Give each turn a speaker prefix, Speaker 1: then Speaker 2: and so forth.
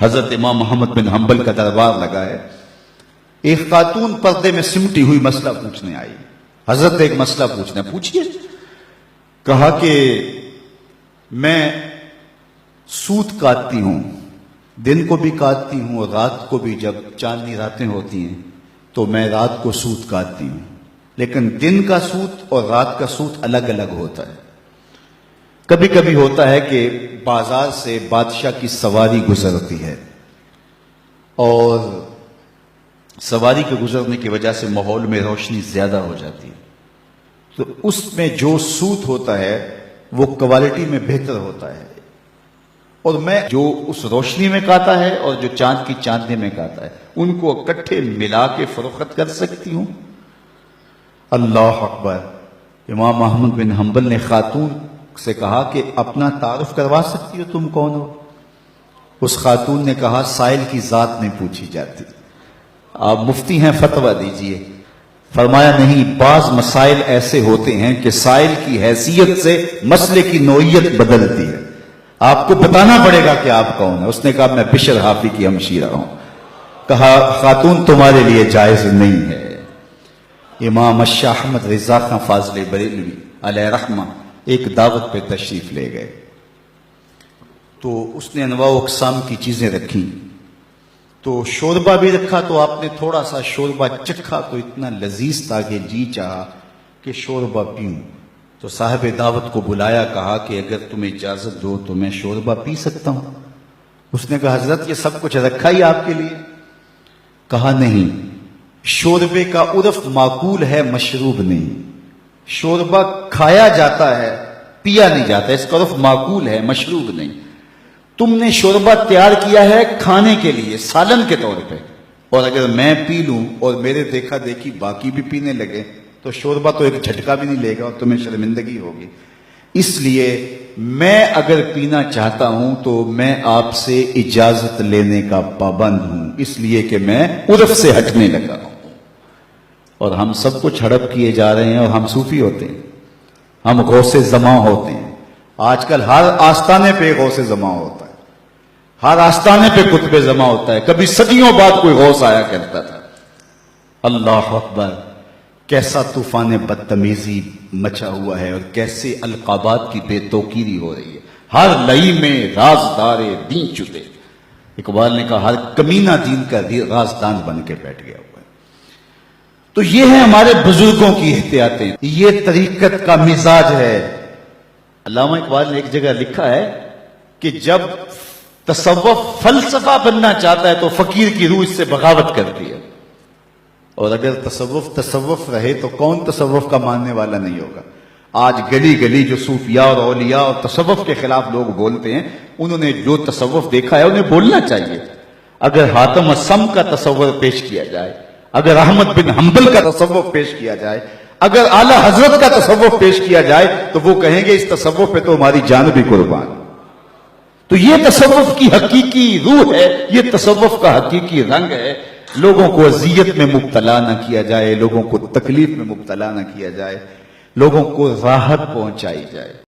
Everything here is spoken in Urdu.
Speaker 1: حضرت امام محمد بن حنبل کا دربار لگا ہے. ایک خاتون پردے میں سمٹی ہوئی مسئلہ پوچھنے آئی. حضرت ایک مسئلہ پوچھنا پوچھیے. کہا کہ میں سوت کاٹتی ہوں، دن کو بھی کاٹتی ہوں اور رات کو بھی. جب چاندنی راتیں ہوتی ہیں تو میں رات کو سوت کاٹتی ہوں، لیکن دن کا سوت اور رات کا سوت الگ الگ ہوتا ہے. کبھی کبھی ہوتا ہے کہ بازار سے بادشاہ کی سواری گزرتی ہے اور سواری کے گزرنے کی وجہ سے ماحول میں روشنی زیادہ ہو جاتی ہے، تو اس میں جو سوت ہوتا ہے وہ کوالٹی میں بہتر ہوتا ہے، اور میں جو اس روشنی میں کاتا ہے اور جو چاند کی چاندنی میں کاتا ہے ان کو اکٹھے ملا کے فروخت کر سکتی ہوں. اللہ اکبر. امام احمد بن حنبل نے خاتون سے کہا کہ اپنا تعارف کروا سکتی ہو، تم کون ہو؟ اس خاتون نے کہا سائل کی ذات نہیں پوچھی جاتی، آپ مفتی ہیں، فتویٰ دیجئے. فرمایا نہیں، بعض مسائل ایسے ہوتے ہیں کہ سائل کی حیثیت سے مسئلے کی نوعیت بدلتی ہے، آپ کو بتانا پڑے گا کہ آپ کون ہیں. اس نے کہا میں بشر حافی کی ہمشیرہ ہوں. کہا خاتون تمہارے لیے جائز نہیں ہے. امام شاہ احمد رضا خان فاضل بریلوی علیہ رحمہ ایک دعوت پہ تشریف لے گئے، تو اس نے انواع و اقسام کی چیزیں رکھی. تو شوربہ بھی رکھا، تو آپ نے تھوڑا سا شوربہ چکھا تو اتنا لذیذ تھا کہ جی چاہا کہ شوربہ پیوں. تو صاحب دعوت کو بلایا، کہا کہ اگر تمہیں اجازت دو تو میں شوربہ پی سکتا ہوں. اس نے کہا حضرت یہ سب کچھ رکھا ہی آپ کے لیے. کہا نہیں، شوربے کا عرف معقول ہے، مشروب نہیں. شوربہ کھایا جاتا ہے، پیا نہیں جاتا، اس کا عرف معقول ہے، مشروب نہیں. تم نے شوربہ تیار کیا ہے کھانے کے لیے، سالن کے طور پہ، اور اگر میں پی لوں اور میرے دیکھا دیکھی باقی بھی پینے لگے تو شوربہ تو ایک جھٹکا بھی نہیں لے گا اور تمہیں شرمندگی ہوگی. اس لیے میں اگر پینا چاہتا ہوں تو میں آپ سے اجازت لینے کا پابند ہوں، اس لیے کہ میں عرف سے ہٹنے لگا ہوں. اور ہم سب کچھ ہڑپ کیے جا رہے ہیں، اور ہم صوفی ہوتے ہیں، ہم غوث زماں ہوتے ہیں. آج کل ہر آستانے پہ غوث زماں ہوتا ہے، ہر آستانے پہ قطب زماں ہوتا ہے. کبھی صدیوں بعد کوئی غوث آیا کرتا تھا. اللہ اکبر. کیسا طوفان بدتمیزی مچا ہوا ہے اور کیسے القابات کی بے توقیری ہو رہی ہے. ہر لئی میں رازدار دین چھپے. اقبال نے کہا ہر کمینہ دین کا رازدان بن کے بیٹھ گیا ہوا ہے. تو یہ ہے ہمارے بزرگوں کی احتیاطیں، یہ طریقت کا مزاج ہے. علامہ اقبال نے ایک جگہ لکھا ہے کہ جب تصوف فلسفہ بننا چاہتا ہے تو فقیر کی روح اس سے بغاوت کرتی ہے، اور اگر تصوف رہے تو کون تصوف کا ماننے والا نہیں ہوگا. آج گلی گلی جو صوفیاء اور اولیاء اور تصوف کے خلاف لوگ بولتے ہیں، انہوں نے جو تصوف دیکھا ہے انہیں بولنا چاہیے. اگر حاتم السم کا تصور پیش کیا جائے، اگر احمد بن حنبل کا تصوف پیش کیا جائے، اگر اعلی حضرت کا تصوف پیش کیا جائے تو وہ کہیں گے اس تصوف پہ تو ہماری جان بھی قربان. تو یہ تصوف کی حقیقی روح ہے، یہ تصوف کا حقیقی رنگ ہے. لوگوں کو اذیت میں مبتلا نہ کیا جائے، لوگوں کو تکلیف میں مبتلا نہ کیا جائے، لوگوں کو راحت پہنچائی جائے.